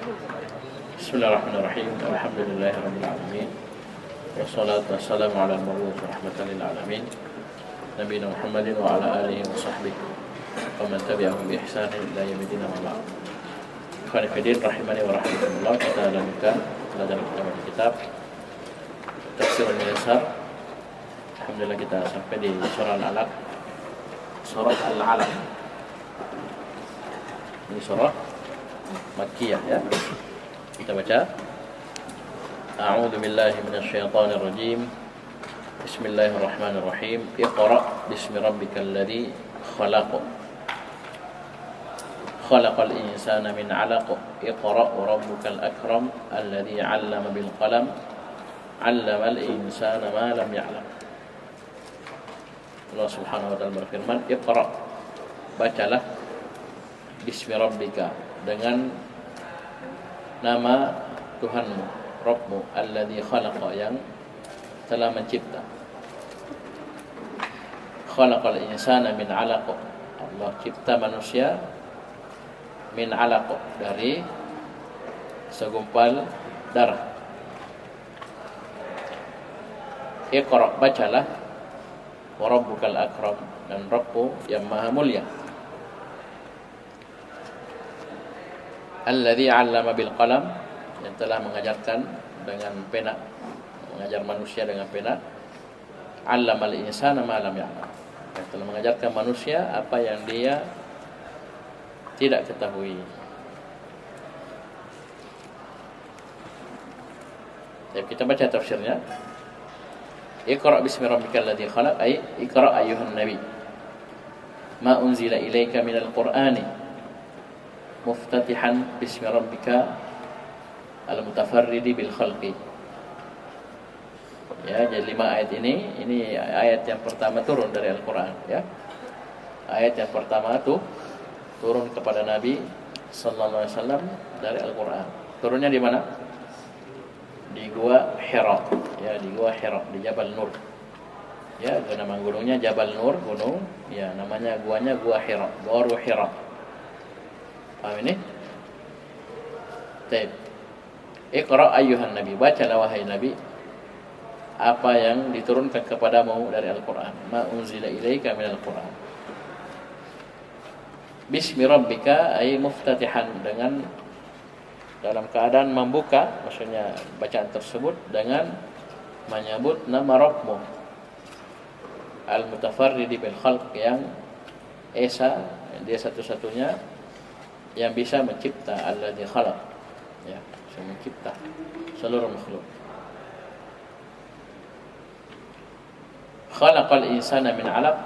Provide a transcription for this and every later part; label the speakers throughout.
Speaker 1: Bismillahirrahmanirrahim. Alhamdulillahirabbil alamin. Wassalatu wassalamu ala al-mab'uts rahmatan lil alamin. Nabiyina Muhammadin wa ala alihi wa sahbihi wa man tabi'ahum bi ihsanin ila yaumil ba'd. Ikhwani fillah rahimani wa rahimakumullah. Kita lanjutkan pelajaran kitab Tafsir al-Muyassar. Alhamdulillah kita sampai di surah Al-Alaq. Surah Al-Alaq. Ini surah Makkiyah ya. Kita baca. A'udzu billahi minasyaitonir rajim. Bismillahirrahmanirrahim. Iqra bismi rabbikal ladzi khalaq. Khalaqal insana min 'alaq. Iqra rabbukal akram alladzi 'allama bil qalam. 'Allamal insana ma lam ya'lam. Allah Subhanahu wa taala berfirman, Iqra, bacalah bismi rabbika, dengan nama Tuhanmu, Rabbmu, alladzi khalaqa, yang telah mencipta. Khalaqal insana min 'alaq. Allah cipta manusia min 'alaq, dari segumpal darah. Iqra, bacalah, wa rabbukal akram, dan Rabbmu yang maha mulia. Alladzi 'allama bil qalam, yang telah mengajarkan dengan pena, mengajar manusia dengan pena. 'Allamal insana ma lam ya'lam, yang telah mengajarkan manusia apa yang dia tidak ketahui. Jadi kita baca tafsirnya. Iqra bismi rabbikal ladzi khalaq, ay iqra ayyuhan nabi ma unzila ilaika minal qur'ani muftatihan bismi rabbika al-mutafarridi bil khalqi. Ya, jadi 5 ayat ini ayat yang pertama turun dari Al-Qur'an ya. Ayat yang pertama itu turun kepada Nabi sallallahu alaihi wasallam dari Al-Qur'an. Turunnya di mana? Di Gua Hira. Ya, di Gua Hira, di Jabal Nur. Ya, nama gunungnya Jabal Nur, gunung. Ya, namanya guanya Gua Hira, Gua Hira. Paham ini? Baik. Iqra ayyuhan nabi, bacalah wahai nabi apa yang diturunkan kepadamu dari Al-Qur'an. Ma unzila ilaika minal Qur'an. Bismi rabbika, ay muftatihan, dengan dalam keadaan membuka, maksudnya bacaan tersebut dengan menyebut nama Rabbmu al-mutafarridi bil khalq, yang esa, dia satu-satunya yang bisa mencipta, alladzi khalaq, ya, bisa mencipta seluruh makhluk. Khalaqal insana min 'alaq,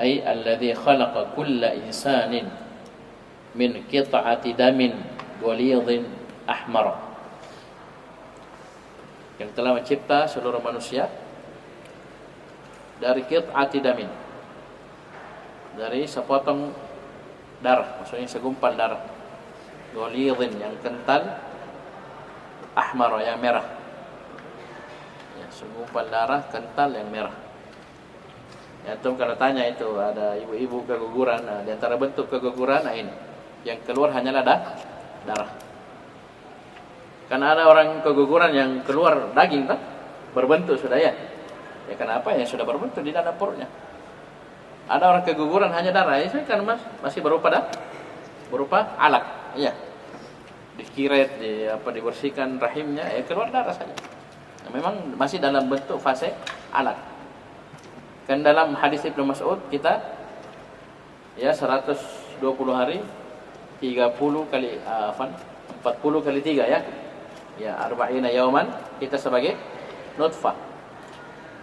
Speaker 1: ay alladzi khalaqa kulla insanin min qit'ati damin ghalidhin ahmar, yang telah mencipta seluruh manusia dari qit'ati damin, dari sepotong darah, maksudnya segumpal darah, ghalidhin, yang kental, ahmar, yang merah, ya, segumpal darah kental yang merah. Ya, tuh kalau tanya itu ada ibu-ibu keguguran, nah, di antara bentuk keguguran, nah ini yang keluar hanyalah darah. Karena ada orang keguguran yang keluar daging kan, berbentuk sudah ya. Ya kenapa? Ya sudah berbentuk di dalam perutnya. Ada orang keguguran hanya darah, itu kan masih berupa alaq, ya. Dikiret, dibersihkan rahimnya, ya keluar darah saja. Nah, memang masih dalam bentuk fase alaq. Kan dalam hadis Ibnu Mas'ud kita ya 120 hari 30 kali 40 kali 3 ya. Ya, arba'ina yauman kita sebagai nutfah.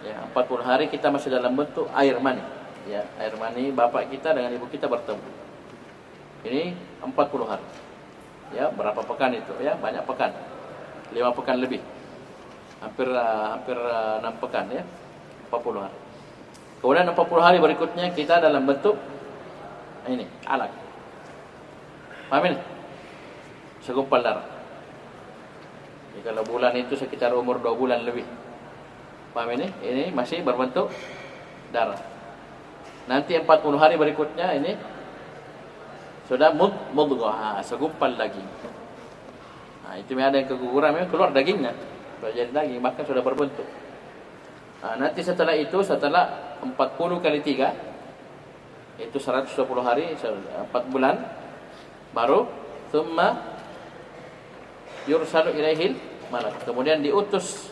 Speaker 1: Ya, 40 hari kita masih dalam bentuk air mani. Ya, air mani bapak kita dengan ibu kita bertemu. Ini 40 hari. Ya, berapa pekan itu? Ya, banyak pekan. 5 pekan lebih. Hampir 6 pekan ya. 40 hari. Kemudian 40 hari berikutnya kita dalam bentuk ini, alaq. Paham ini? Segumpal darah. Jadi kalau bulan itu sekitar umur 2 bulan lebih. Paham ini? Ini masih berbentuk darah. Nanti 40 hari berikutnya ini sudah mudghah, segumpal lagi. Nah, itu ada yang keguguran, memang keluar dagingnya. Sudah jadi daging, bahkan sudah berbentuk. Nah, nanti setelah itu, setelah 40 kali 3, itu 120 hari, 4 bulan, baru thumma yursalu ilaihil malak. Kemudian diutus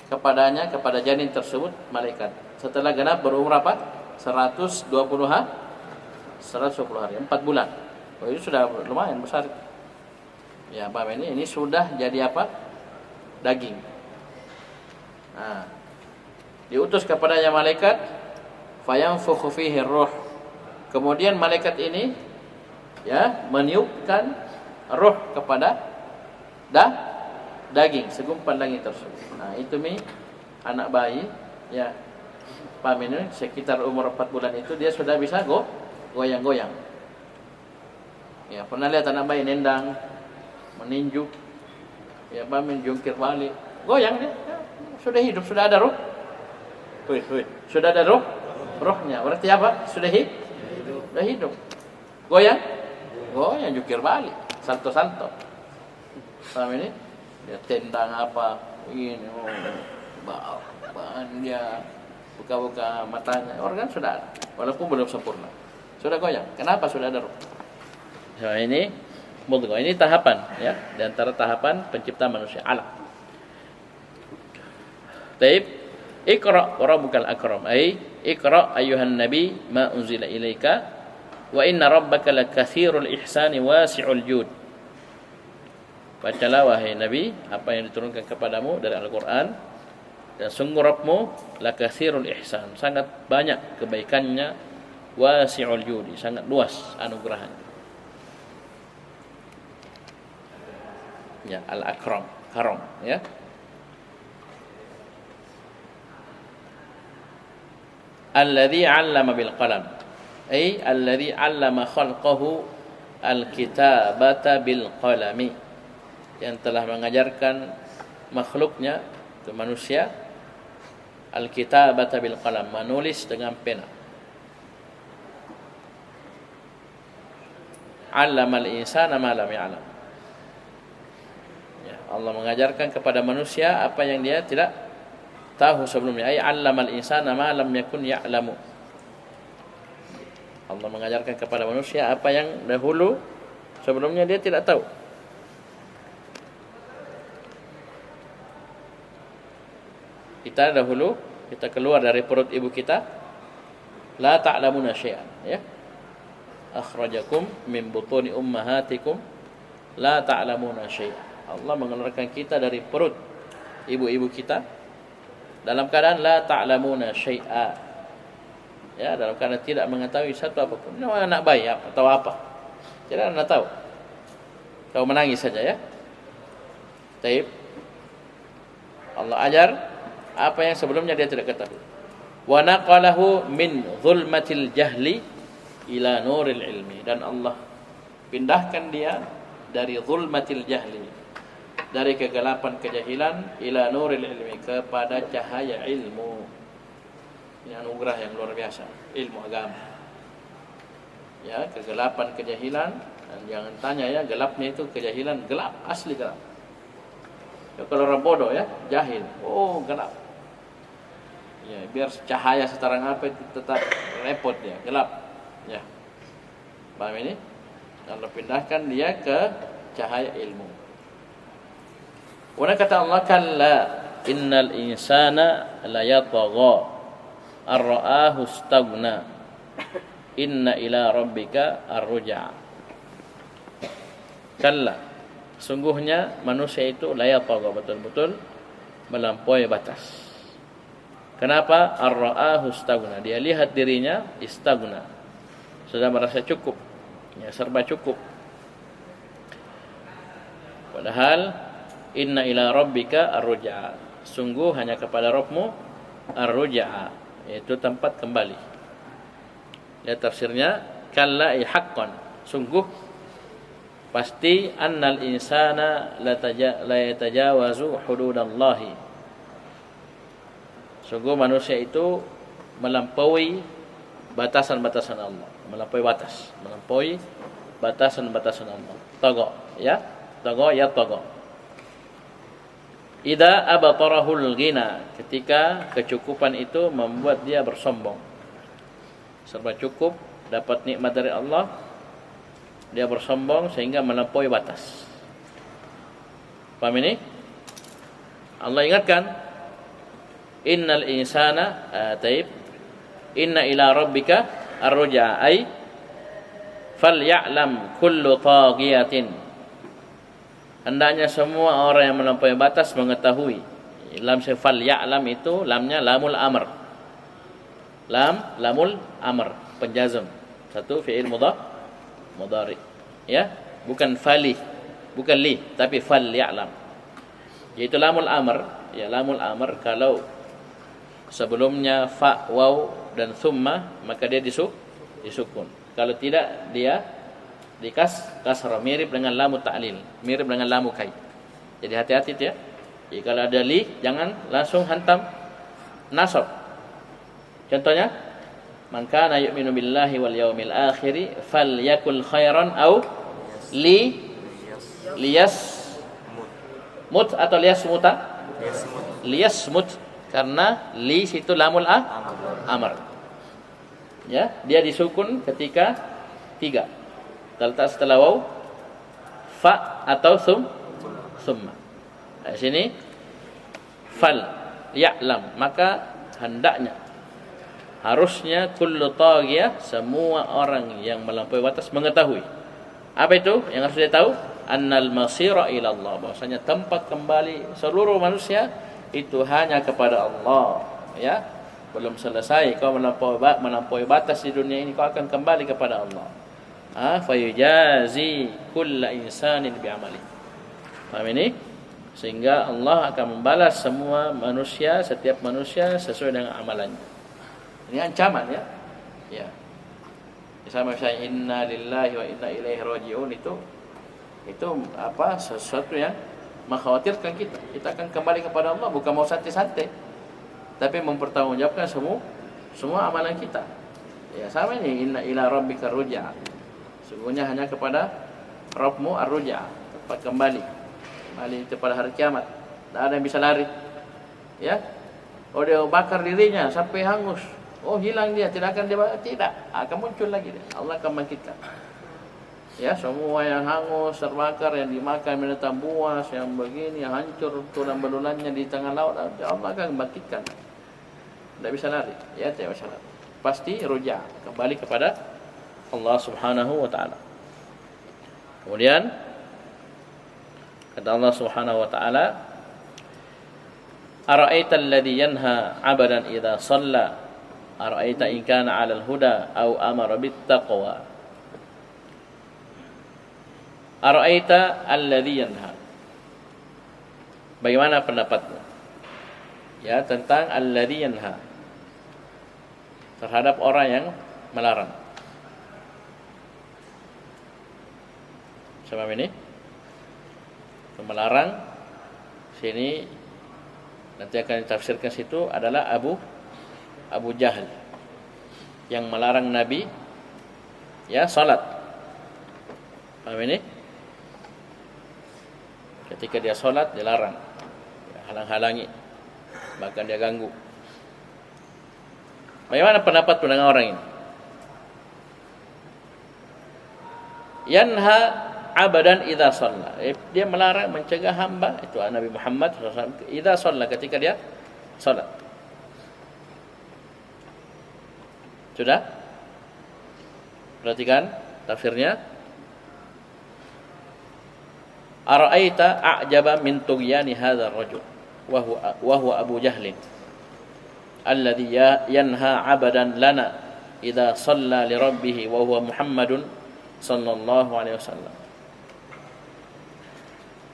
Speaker 1: kepadanya, kepada janin tersebut, malaikat. Setelah genap berumur apa? 120 hari, 4 bulan. Oh, itu sudah lumayan besar. Ya, paham ini sudah jadi apa? Daging. Nah, diutus kepadanya malaikat, fayanfukhu fihi ruh. Kemudian malaikat ini ya meniupkan ruh kepada daging, segumpal daging tersebut. Nah, itu anak bayi ya. Paham ini sekitar umur 4 bulan itu dia sudah bisa goyang-goyang. Ya, pernah lihat anak bayi nendang, meninju, ya, paham, jungkir balik, goyang dia. Ya, sudah hidup, sudah ada ruh. Sudah ada rohnya. Berarti apa? Sudah hidup. Goyang, jungkir balik, salto. Paham ini? Dia tendang apa? Ini, dia buka matanya. Organ sudah ada, walaupun belum sempurna. Sudah goyang. Kenapa? Sudah ada roh. Nah, ini mudghah. Ini tahapan ya, di antara tahapan penciptaan manusia. Alaq. Taib. Iqra wa rabbukal akram. Ai iqra ayuhan nabi ma unzila ilaika wa inna rabbaka lakatsirul ihsani wasi'ul jud. Bacalah wahai nabi apa yang diturunkan kepadamu dari Al-Qur'an, dan sungguh Rabbmu lakatsirul ihsan, sangat banyak kebaikannya, wasi'ul judi, sangat luas anugerahnya. Ya, al-akram, karam ya. Alladzi 'allama bil qalam, ay alladzi 'allama khalqahu al-kitabata bil qalami, yang telah mengajarkan makhluknya, itu manusia, al-kitabata bil qalam, menulis dengan pena. 'allamal insana ma lam ya'lam. Ya, Allah mengajarkan kepada manusia apa yang dia tidak tahu sebelumnya. Ay 'allamal insana ma lam yakun ya'lamu. Allah mengajarkan kepada manusia apa yang dahulu sebelumnya dia tidak tahu. Kita dahulu, kita keluar dari perut ibu kita, la ta'lamuna syai'an ya. Akhrajakum min butuni ummahatikum la ta'lamuna syai'an. Allah mengeluarkan kita dari perut ibu-ibu kita dalam keadaan la ta'lamuna syai'a. Ya, dalam keadaan tidak mengetahui satu apapun. Ini anak bayi atau apa? Tidak anda tahu. Tahu menangis saja ya. Taib. Allah ajar apa yang sebelumnya dia tidak ketahui. Wa naqalahu min zulmatil jahli ila nuril ilmi, dan Allah pindahkan dia dari zulmatil jahli, dari kegelapan kejahilan, ila nuril ilmi, kepada cahaya ilmu. Ini anugerah yang luar biasa, ilmu agama. Ya, kegelapan kejahilan, dan jangan tanya ya, gelapnya itu kejahilan, gelap, asli gelap. Ya, kalau orang bodoh ya, jahil, oh gelap. Ya, biar cahaya seterang apa itu tetap repot dia, gelap. Ya. Paham ini? Allah pindahkan dia ke cahaya ilmu. Kemudian kata Allah, kalla innal insana la yatagha ar-ra'ahu istaghna inna ila rabbika ar-ruja'. Kalla, sungguhnya manusia itu la yatagha, betul-betul melampaui batas. Kenapa? Ar-ra'ahu istaghna, dia lihat dirinya istaghna, sudah merasa cukup, ya, serba cukup. Padahal inna ila rabbika ar-ruja', sungguh hanya kepada Rabbmu ar-ruja', yaitu tempat kembali. Lihat tafsirnya, kalla ay haqqan, sungguh pasti, annal insana la yatajawazu hududallahi, sungguh manusia itu melampaui batasan-batasan Allah, melampaui batas, melampaui batasan-batasan Allah. Tagha ya, tagha ya tagha. Idza abtarahul ghina, ketika kecukupan itu membuat dia bersombong. Serba cukup, dapat nikmat dari Allah, dia bersombong sehingga melampaui batas. Paham ini? Allah ingatkan, innal insana taib inna ila rabbika ar-ruj'a ay falyalam kullu taghiyatin. Hendaknya semua orang yang melampaui batas mengetahui. Lam fal ya'lam itu lamnya lamul amr. Lamul amr, penjazm. Satu fi'il mudhari. Ya, bukan fali, bukan li, tapi fal ya'lam. Yaitu lamul amr, ya lamul amr kalau sebelumnya fa, waw dan thumma maka dia disukun. Kalau tidak dia kasrah, mirip dengan lamu ta'lil, mirip dengan lamu kai. Jadi hati-hati ya. Jadi kalau ada li jangan langsung hantam nasab. Contohnya, man kana yu'minu billahi wal yaumil akhir falyakul khairan au liyas mut atau liyasmuta? Liyasmut, karena li situ lamul amr. Ya, dia disukun ketika 3. Terletak setelah waw, fa atau summa. Di sini fal ya'lam, maka hendaknya, harusnya kullu taghiyah, semua orang yang melampaui batas mengetahui. Apa itu yang harus dia tahu? Annal masira ila Allah, bahwasanya tempat kembali seluruh manusia itu hanya kepada Allah. Ya, belum selesai kau melampaui batas di dunia ini, kau akan kembali kepada Allah. Fayujazi kulla insanin bi'amali. Paham ini? Sehingga Allah akan membalas semua manusia, setiap manusia sesuai dengan amalannya. Ini ancaman ya. Ya. Sama saya inna lillahi wa inna ilaihi raji'un itu apa? Sesuatu yang mengkhawatirkan kita. Kita akan kembali kepada Allah, bukan mau santai-santai, tapi mempertanggungjawabkan semua amalan kita. Ya, sama ini inna ila rabbika ruj'a. Sungguhnya hanya kepada Rabbmu ar-ruj'a, tempat kembali itu pada hari kiamat. Tak ada yang bisa lari. Ya. Oh, dia bakar dirinya sampai hangus. Oh, hilang dia, tidak akan dia tidak, akan muncul lagi dia. Allah akan bangkitkan. Ya, semua yang hangus, terbakar, yang dimakan binatang buas, yang begini, yang hancur tulang belulannya di tengah laut, Allah akan bangkitkan. Tidak bisa lari. Ya, tidak bisa lari. Pasti ruj'a, kembali kepada Allah Subhanahu wa ta'ala. Kemudian kata Allah Subhanahu wa ta'ala, ara'aita alladhi yanha 'abdan idza shalla ara'aita in kana 'alal huda aw amara bit taqwa. Ara'aita alladhi yanha, bagaimana pendapatmu ya tentang alladhi yanha, terhadap orang yang melarang. Sama ini melarang, sini nanti akan ditafsirkan situ adalah Abu Jahal yang melarang Nabi ya salat. Paham ini? Ketika dia salat dilarang, ya, halang-halangi, bahkan dia ganggu. Bagaimana pendapat dengan orang ini? Yanha abadan idza shalla, dia melarang, mencegah hamba itu Nabi Muhammad SAW idza shalla, ketika dia salat. Sudah? Perhatikan tafsirnya. Ara'aita a'jaba min tughyani hadzal rajul wa huwa Abu Jahl alladhi yanha abadan lana idza shalla li rabbih wa huwa Muhammadun sallallahu alaihi wasallam.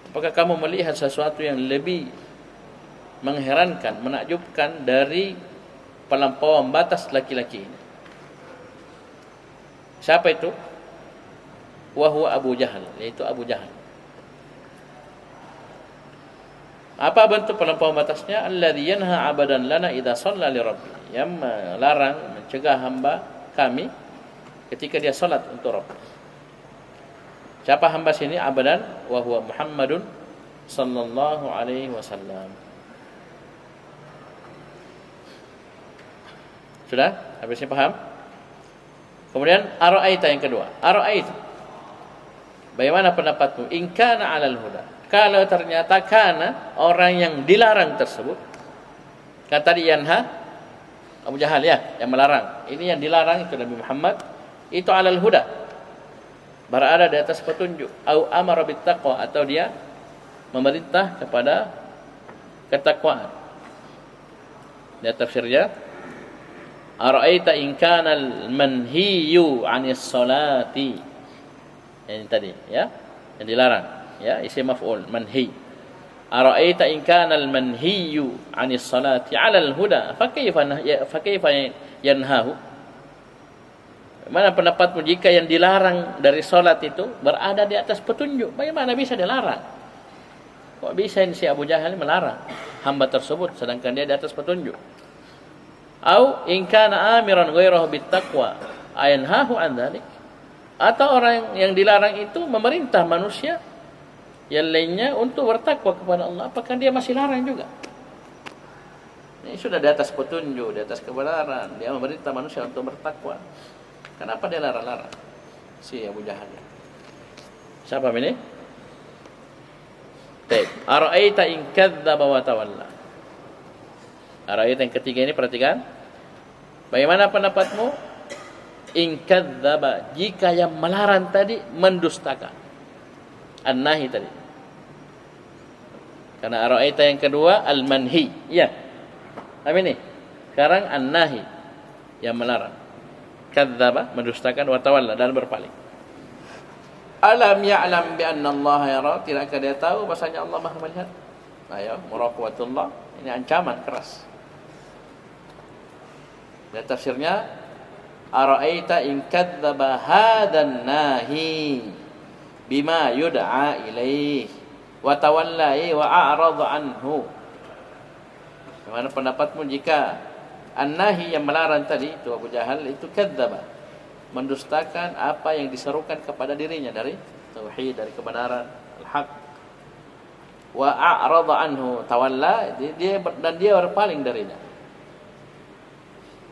Speaker 1: Apakah kamu melihat sesuatu yang lebih mengherankan, menakjubkan dari pelampauan batas laki-laki ini? Siapa itu? Wa huwa Abu Jahal, yaitu Abu Jahal. Apa bentuk pelampauan batasnya? Alladzi yanha 'abadan lana idza shalla li rabbi, yang melarang, mencegah hamba kami ketika dia salat untuk Rabb. Siapa hamba sini? Abadan wa huwa Muhammadun sallallahu alaihi wasallam. Sudah? Habisnya paham? Kemudian ara'aita yang kedua. Ara'aita. Bagaimana pendapatmu? In kana 'alal huda. Kalau ternyata kana orang yang dilarang tersebut, kan tadi yanha Abu Jahal ya, yang melarang. Ini yang dilarang itu Nabi Muhammad, itu 'alal huda. Berada di atas petunjuk. Au amara bit taqwa, atau dia memerintah kepada ketakwaan. Dia tafsirnya ara'aita in kana al-manhiyu 'anis salati. Yang tadi ya, yang dilarang ya, isim maf'ul manhi. Ara'aita in kana al-manhiyu 'anis salati 'ala al-huda fa kayfa yanhahu. Mana pendapatmu jika yang dilarang dari salat itu berada di atas petunjuk? Bagaimana bisa dilarang? Kok bisa si Abu Jahal melarang hamba tersebut sedangkan dia di atas petunjuk? Au in kana amiran ghairahu bittaqwa ayanhahu an dzalik. Atau orang yang dilarang itu memerintah manusia yang lainnya untuk bertakwa kepada Allah, apakah dia masih larang juga? Ini sudah di atas petunjuk, di atas kebenaran, dia memerintah manusia untuk bertakwa. Kenapa dia larang-larang? Si Abu Jahal. Siapa ini? Baik. Ara'aita in kadzdzaba wa tawalla. Ara'aita yang ketiga ini perhatikan. Bagaimana pendapatmu? In kadzdzaba, jika yang melarang tadi mendustakan. An-nahi tadi. Karena ara'aita yang kedua al-manhi. Ya. Apa ini? Sekarang an-nahi yang melarang. Kadzdzaba mendustakan, wa tawalla dan berpaling. Alam ya'lam bi anna Allah yara, tidakkah dia tahu bahasanya Allah Maha melihat? Ayo, muraqabatullah. Ini ancaman keras. Dan tafsirnya ara'aita in kadzdzaba hadan nahi bima yud'a ilaih wa tawalla wa a'rada anhu. Bagaimana pendapatmu jika an-nahi yang melarang tadi itu Abu Jahal itu kadzdzaba, mendustakan apa yang diserukan kepada dirinya dari tauhid, dari kebenaran, al-haq, wa a'rada anhu, tawalla, dia berpaling darinya,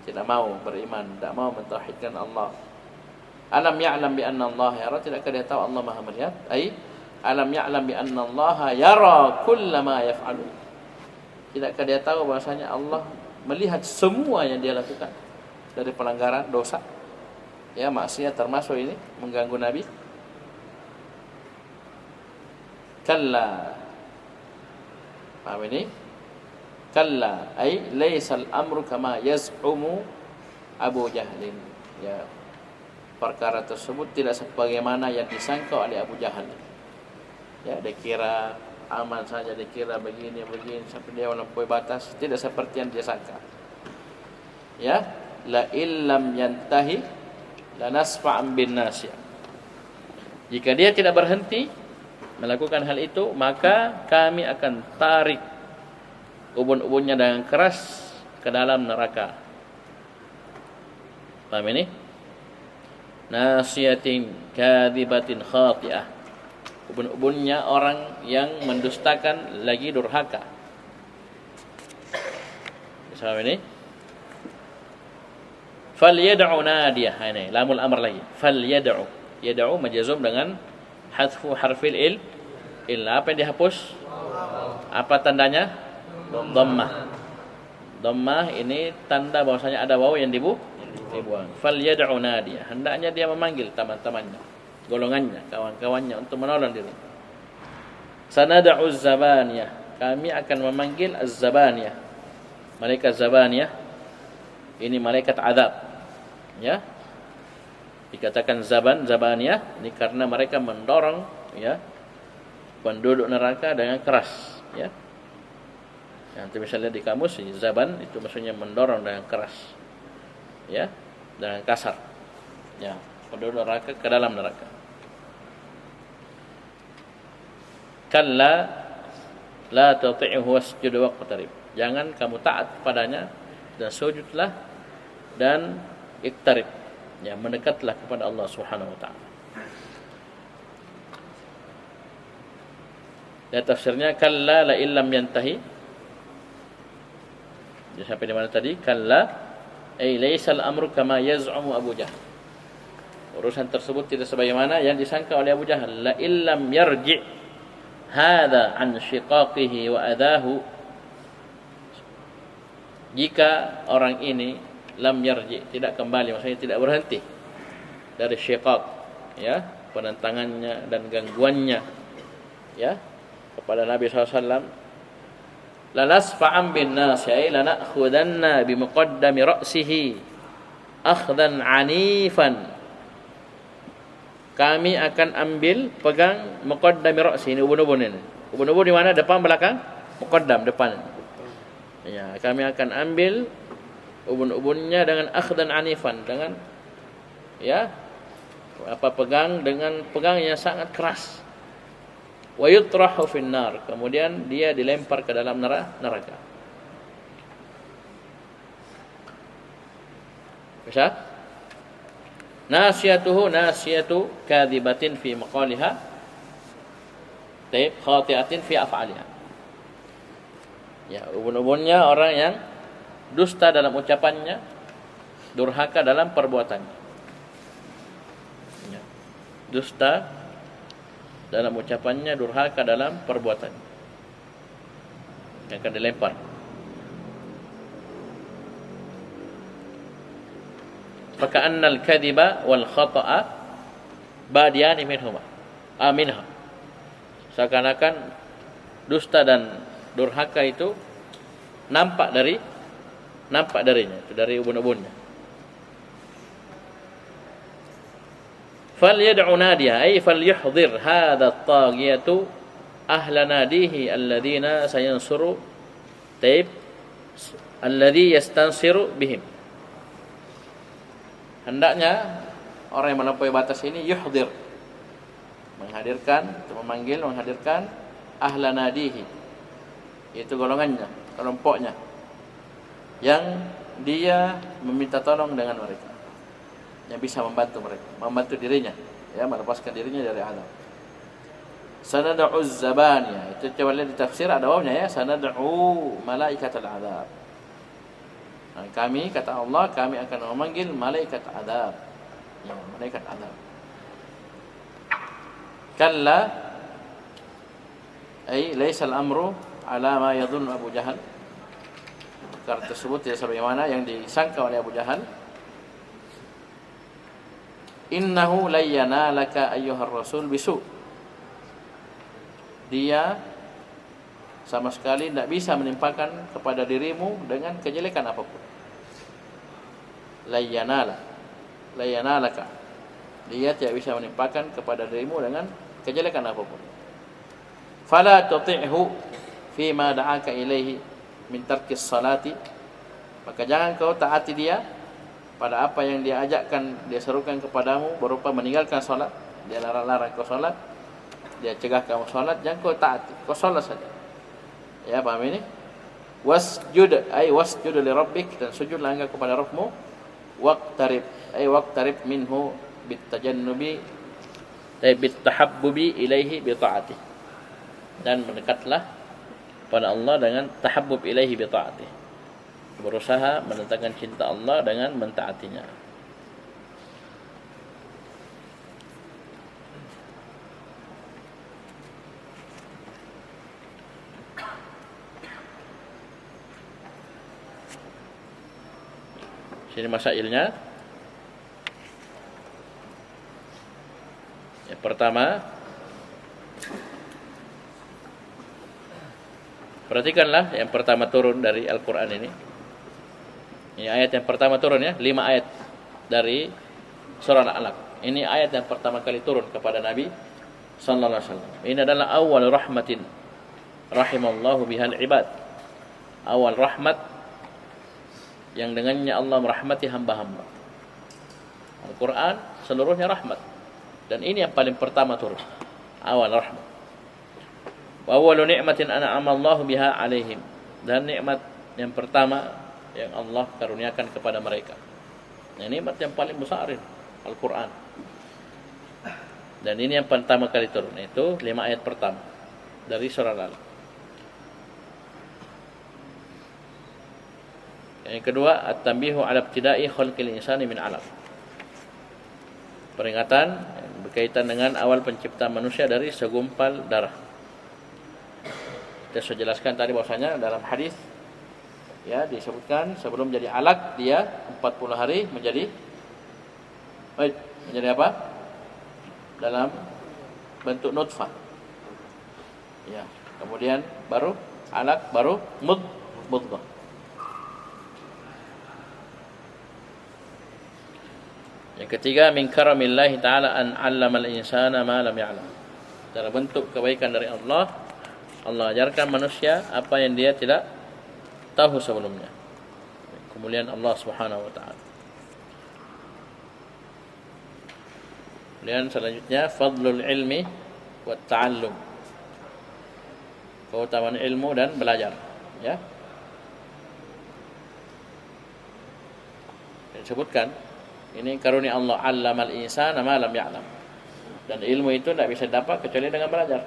Speaker 1: tidak mau beriman, tidak mau mentauhidkan Allah. Alam ya'lam bi anna Allah yara, tidakkah dia tahu Allah Maha melihat? Ai alam ya'lam bi anna Allah yara kullama yaf'alu. Tidakkah dia tahu bahwasanya Allah melihat semua yang dia lakukan dari pelanggaran, dosa, ya, maksiat termasuk ini mengganggu Nabi. Kalla. Paham ini? Kalla ay laysal amru kama yaz'umu Abu Jahlin. Ya, perkara tersebut tidak sebagaimana yang disangka oleh Abu Jahal. Ya, dia kira aman saja, dia kira begini sampai dia melampaui batas, tidak seperti yang dia sangka. Ya, la illam yantahi lanasfa'an bin nasiyah. Jika dia tidak berhenti melakukan hal itu, maka kami akan tarik ubun-ubunnya dengan keras ke dalam neraka. Paham ini? Nasiyatin kadzibatin khati'ah. Ubun-ubunnya orang yang mendustakan lagi durhaka. Paham ini? Falyad'u nadiyah. Ini lamul amr lagi. Falyad'u. Yad'u majazum dengan hadfu harfil illa. Apa yang dihapus? Apa tandanya? Dhammah. Dhammah ini tanda bahwasanya ada waw yang dibuang. Falyad'u nadiyah. Hendaknya dia memanggil teman-temannya, golongannya, kawan-kawannya untuk menolong diri. Sanad'u az-zabaniyah. Kami akan memanggil az-zabaniyah. Malaikat zabaniyah ini malaikat azab. Ya. Dikatakan zabaniyah ini karena mereka mendorong, ya, penduduk neraka dengan keras, ya. Nanti misalnya di kamus zaban itu maksudnya mendorong dengan keras, ya, dengan kasar, ya, penduduk neraka ke dalam neraka. Kalla la tuti'hu wasjud waqtarib. Jangan kamu taat padanya dan sujudlah dan iktarib, ya, mendekatlah kepada Allah Subhanahu wa taala. Dan tafsirnya kalla la illam yantahi. Jadi sampai di mana tadi? Kalla ay laysal amru kama yaz'umu Abu Jahal. Urusan tersebut tidak sebagaimana yang disangka oleh Abu Jahal. La illam yarji' hadza an shiqaqihi wa adahu. Jika orang ini lam yarji, tidak kembali, maksudnya tidak berhenti dari syiqaq, ya, penentangannya dan gangguannya, ya, kepada Nabi SAW. Lanasfa'an bin nas, ay lanakhudanna bi muqaddami ra'sihi akhdan anifan. Kami akan ambil pegang muqaddami ra'si, ini ubun-ubun ini. Ubun-ubun di mana? Depan, belakang? Muqaddam, depan. Ya, kami akan ambil ubun-ubunnya dengan akhdan anifan, dengan, ya, pegang dengan pegang yang sangat keras. Wa yutrahu fin nar, kemudian dia dilempar ke dalam neraka. Bisa? Nasiyatuhu nasiyatu kadhibatin fi maqaliha, taib khati'atin fi af'aliha. Ya, ubun-ubunnya orang yang dusta dalam ucapannya, durhaka dalam perbuatannya. Ya. Dusta dalam ucapannya, durhaka dalam perbuatannya. Yang akan dilempar. Faka'anna al-kadhiba wal khata'a badiyani minhuma. Aminha. Seakan-akan dusta dan durhaka itu nampak darinya, itu dari ubun-ubunnya. Falyad'u nadiya, ay falyuhdhir hadha at-taghiyatu ahla nadihi alladhina sayansuru taib alladhi yastansiru bihim. Hendaknya orang yang melampaui batas ini yuhdhir, menghadirkan, menghadirkan ahla nadihi, yaitu golongannya, kelompoknya, yang dia meminta tolong dengan mereka, yang bisa membantu mereka, membantu dirinya, ya, melepaskan dirinya dari azab. Sanad'u az-zabaniya, itu coba lihat di tafsir ada wawnya, ya, sanad'u malaikatul azab. Nah, kami, kata Allah, kami akan memanggil malaikat azab, ya, malaikat azab. Kalla ay laisa al-amru ala ma yadhunnu Abu Jahal. Perkara tersebut tidak sebagaimana yang disangka oleh Abu Jahal. Innahu layyana laka ayyuhar rasul bisu. Dia sama sekali tidak bisa menimpakan kepada dirimu dengan kejelekan apapun. Layyanalaka. Dia tidak bisa menimpakan kepada dirimu dengan kejelekan apapun. Fala tuti'hu fima da'aka ilaihi min tarkis salati, maka jangan kau taati dia pada apa yang dia ajakkan, dia serukan kepadamu berupa meninggalkan salat. Dia larang-larang kau salat, dia cegah kamu salat, jangan kau taati, kau salat saja. Ya, paham ini? Wasjud ay wasjud li rabbik, dan sujudlah engkau kepada Rabbmu. Waqtarib ay waqtarib minhu bitajannubi ay bitahabbubi ilaihi bi ta'ati, dan mendekatlah pada Allah dengan tahabbub ilaihi bi ta'ati, berusaha mendatangkan cinta Allah dengan mentaatinya. Sini masailnya. Yang pertama, perhatikanlah yang pertama turun dari Al-Quran ini. Ini ayat yang pertama turun, ya, 5 ayat dari surah Al-Alaq. Ini ayat yang pertama kali turun kepada Nabi sallallahu alaihi wasallam. Ini adalah awal rahmatin rahimallahu bihal ibad. Awal rahmat yang dengannya Allah merahmati hamba-hamba. Al-Quran seluruhnya rahmat, dan ini yang paling pertama turun, awal rahmat. Wa awwalu ni'matin an'ama Allahu biha 'alaihim, dan nikmat yang pertama yang Allah karuniakan kepada mereka. Nah, nikmat yang paling besar ini Al-Quran. Dan ini yang pertama kali turun, itu 5 ayat pertama. dari surah Al-Alaq. Yang kedua, at-tanbihu 'ala ibtida'i khalqil insani min 'alaq. Peringatan berkaitan dengan awal penciptaan manusia dari segumpal darah. Kita sudah jelaskan tadi bahwasanya dalam hadis ya disebutkan sebelum jadi alaq dia 40 hari menjadi apa? Dalam bentuk nutfah. Ya, kemudian baru alaq, baru mudghah. Yang ketiga, min karamillahi ta'ala an 'allamal insana ma lam ya'lam. Cara bentuk kebaikan dari Allah, Allah ajarkan manusia apa yang dia tidak tahu sebelumnya. Kemuliaan Allah Subhanahu wa taala. Kemudian selanjutnya fadlul ilmi wa ta'allum. Keutamaan ilmu dan belajar, ya. Disebutkan ini karunia Allah, 'allamal insana ma lam ya'lam. Dan ilmu itu tidak bisa dapat kecuali dengan belajar.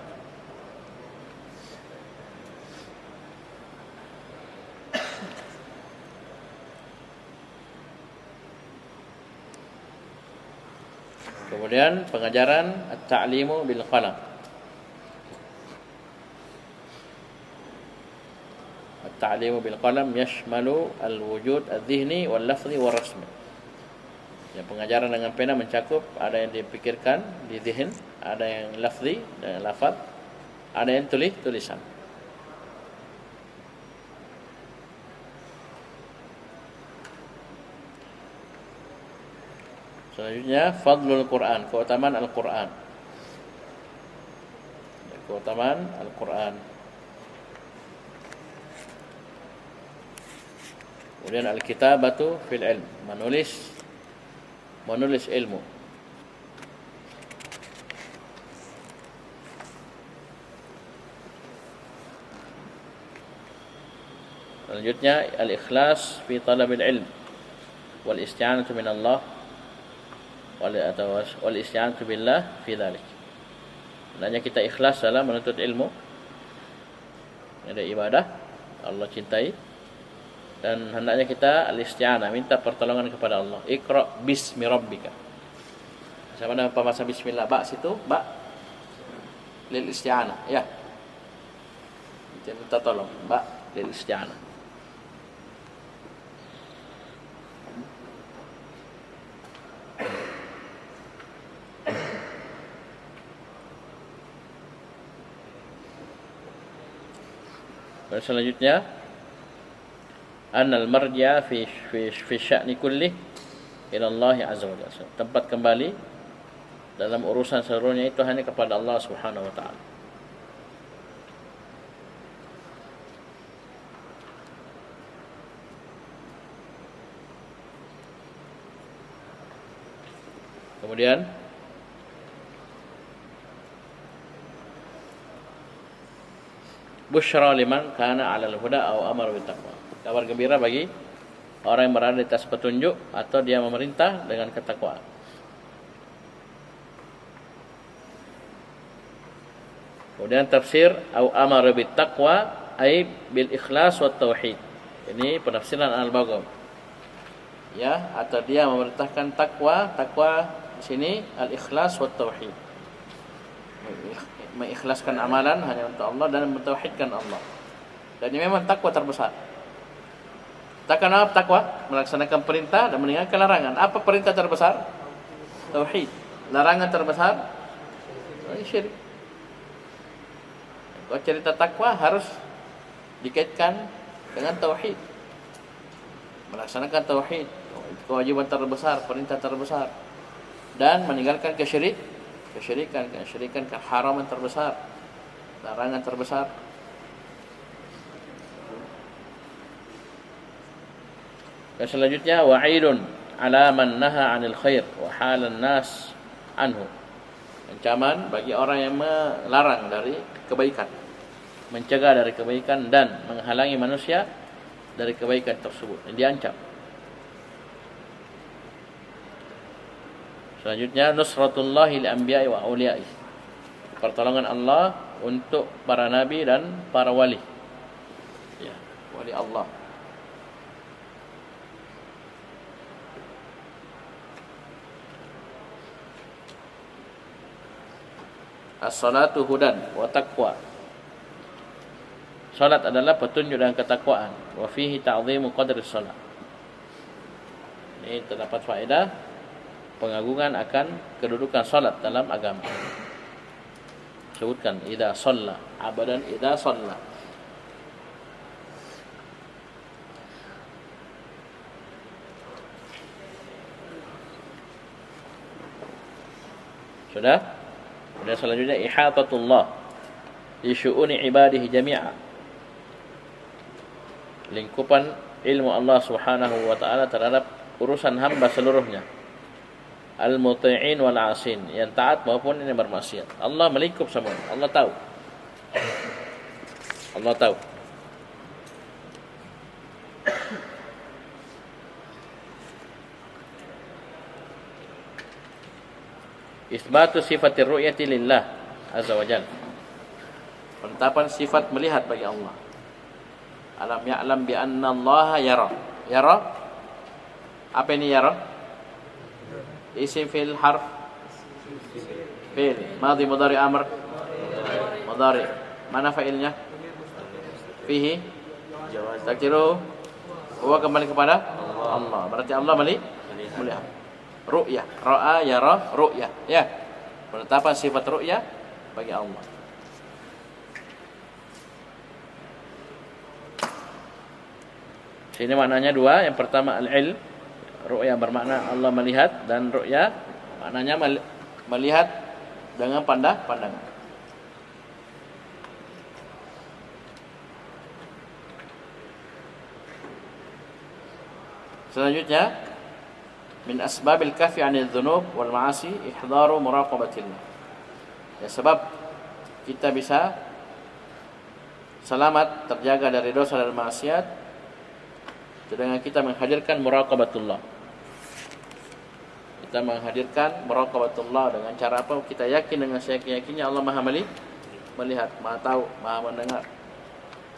Speaker 1: Kemudian pengajaran at-ta'limu bil qalam. At-ta'limu bil qalam yashmalu al-wujud adh-dhihni wal lafzi wal rasmi. Ya, pengajaran dengan pena mencakup ada yang dipikirkan di zihin, ada yang lafzi dan lafaz, ada yang tulisan. Selanjutnya fadlul Quran, keutamaan Al-Quran. Keutamaan Al-Quran. Kemudian al-kitabatu fil ilm, menulis ilmu. Selanjutnya al-ikhlas fi talabil ilm wal isti'anatu min Allah wal isti'anatu billah fi dzalik. Hendaknya kita ikhlas dalam menuntut ilmu. Ada ibadah Allah cintai, dan hendaknya kita al-isti'anah, minta pertolongan kepada Allah. Iqra bismi rabbika. Sama dengan pembahasan bismillah, ba situ, ba lil isti'anah, ya. Kita minta tolong, ba lil isti'anah. Dan selanjutnya annal marja fi sya'ni kulli ila Allah azza wa jalla. Tempat kembali dalam urusan seluruhnya itu hanya kepada Allah Subhanahu wa taala. Kemudian busyra liman kana 'alal huda aw amara bit taqwa. Kabar gembira bagi orang yang berada di atas petunjuk atau dia memerintah dengan ketakwaan. Kemudian tafsir aw amara bit taqwa ay bil ikhlas wat tauhid. Ini penafsiran Al-Baghawi. Ya, atau dia memerintahkan takwa di sini al-ikhlas wat tauhid. Mengikhlaskan amalan hanya untuk Allah dan mentauhidkan Allah. Dan ini memang takwa terbesar. Takwa melaksanakan perintah dan meninggalkan larangan. Apa perintah terbesar? Tauhid. Larangan terbesar syirik. Kalau cerita takwa harus dikaitkan dengan tauhid. Melaksanakan tauhid, kewajiban terbesar, perintah terbesar, dan meninggalkan kesyirikan, keharaman terbesar, larangan terbesar. Dan selanjutnya wa'idun ala man naha 'anil khair wa halan nas anhu. Ancaman bagi orang yang melarang dari kebaikan, mencegah dari kebaikan dan menghalangi manusia dari kebaikan tersebut. Diancam. Selanjutnya nusratullahi lil anbiya'i wa awliya'i. Pertolongan Allah untuk para nabi dan para wali. Ya, wali Allah. As-salatu hudan wa taqwa. Salat adalah petunjuk dan ketakwaan. Wa fihi ta'zimu qadri salat. Ini terdapat faedah pengagungan akan kedudukan salat dalam agama. Sebutkan idza shalla, abadan idza shalla. Sudah? Dan selanjutnya ihatatullah li syu'uni ibadihi jami'a. Lingkupan ilmu Allah Subhanahu wa taala terhadap urusan hamba seluruhnya. Al-muti'in wal 'asin, yang taat maupun yang bermaksiat. Allah melingkup semua. Allah tahu. Allah tahu. Isbatu sifatir ru'yati lillah azza wa jalla. Penetapan sifat melihat bagi Allah. Alam ya'lam bi anna Allah yara. Yara? Apa ini yara? Isim fil harf fi'il madhi mudhari amr mudhari. Mana fa'ilnya? Fihi takdiru huwa, kembali kepada Allah. Berarti Allah melihat. Ru'yah, ra'a yara ru'yah. Ya. Penetapan sifat ru'yah bagi Allah. Sini maknanya dua. Yang pertama al-ilm, ru'yah bermakna Allah melihat, dan ru'yah maknanya melihat dengan pandangan. Selanjutnya, min asbabil kafi 'anil dzunub wal ma'asi ihdaru muraqabatillah. Ya, sebab kita bisa selamat terjaga dari dosa dan maksiat dengan kita menghadirkan muraqabatullah. Kita menghadirkan muraqabatullah dengan cara apa? Kita yakin dengan seyakin-yakinnya Allah Maha melihat, Maha tahu, Maha mendengar.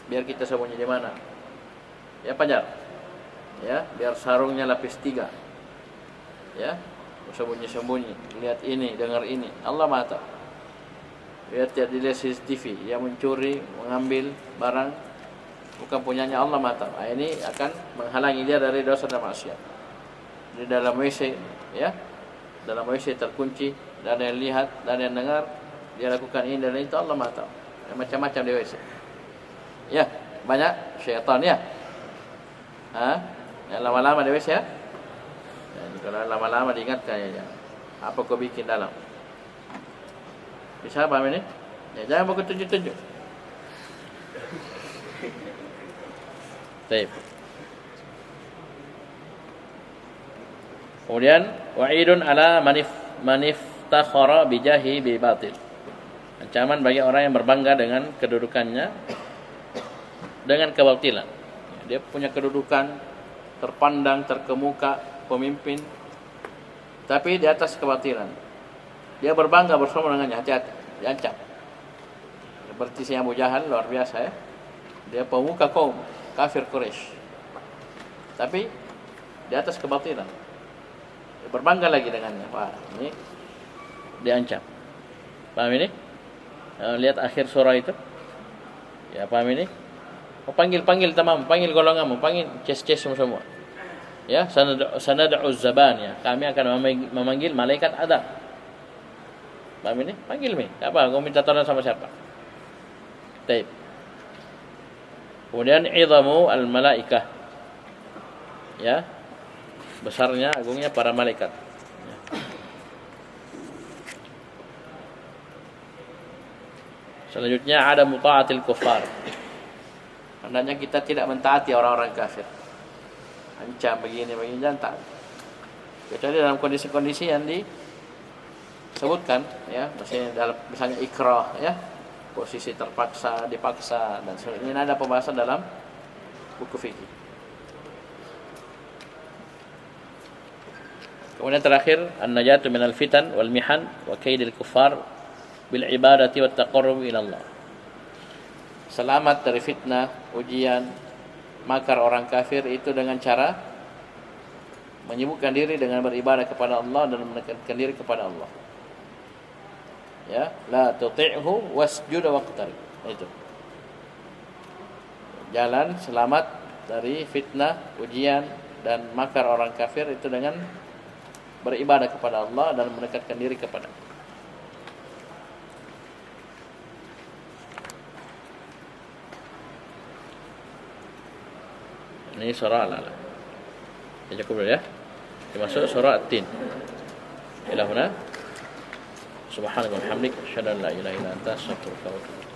Speaker 1: Biar kita sembunyi di mana? Ya, Pajar. Ya, biar sarungnya lapis 3. Ya, sembunyi-sembunyi, lihat ini, dengar ini. Allah Maha tahu. Biar tidak dilihat CCTV, yang mencuri, mengambil barang bukan punyanya, Allah Maha tahu. Ini akan menghalangi dia dari dosa dan maksiat. Di dalam WC, ya, dalam WC terkunci, dan yang lihat, dan yang dengar, dia lakukan ini dan itu, Allah Maha tahu. Macam-macam di WC. Ya, banyak syaitan, ya. Yang lama-lama di WC, ya. Kalau lama-lama diingatkan, ya, apa kau bikin dalam? Bisa paham ini? Ya, jangan buku tunjuk-tunjuk. Baik. Kemudian wa'idun ala maniftakhara bijahi bi batil. Ancaman bagi orang yang berbangga dengan kedudukannya dengan kebatilan. Dia punya kedudukan terpandang, terkemuka, pemimpin, tapi di atas kebatilan. Dia berbangga bersama dengannya, hati-hati, diancam. Seperti si Abu Jahal, luar biasa, ya. Dia pemuka kaum kafir Quraisy, tapi di atas kebatilan. Dia berbangga lagi dengannya. Wah, ini diancam. Paham ini? Lihat akhir surah itu. Ya, paham ini? Panggil tamam, panggil golonganmu, panggil ces-ces semua. Ya, sanad'u zabaniyah. Kami akan memanggil malaikat adab. Paham ini? Panggil mi. Apa? Kau minta tolong sama siapa? Baik. Kemudian idhamu al-malaikah. Ya. Besarnya, agungnya para malaikat. Ya. Selanjutnya ada muta'atil kuffar. Hendaknya kita tidak mentaati orang-orang kafir. Ancam begini jangan taat. Kecuali dalam kondisi-kondisi yang disebutkan, ya, misalnya ikrah, ya, posisi terpaksa, dipaksa, dan sebagainya. Ini ada pembahasan dalam buku fikih. Kemudian terakhir, an-najatu minal fitan wal mihan wa kaidil kuffar bil ibadati wat taqarrub ila Allah. Selamat dari fitnah, ujian, makar orang kafir itu dengan cara menyibukkan diri dengan beribadah kepada Allah dan mendekatkan diri kepada Allah. Ya, la tuti'hu wasjud waqtarib. Itu. Jalan selamat dari fitnah, ujian dan makar orang kafir itu dengan beribadah kepada Allah dan mendekatkan diri kepada. Ini surah Al-Alaq. Ya cukup dulu ya. Masuk surah At-Tin. Ila huna. Subhanaka wa bihamdika asyhadu an la ilaha illa anta astaghfiruka wa atubu ilaik.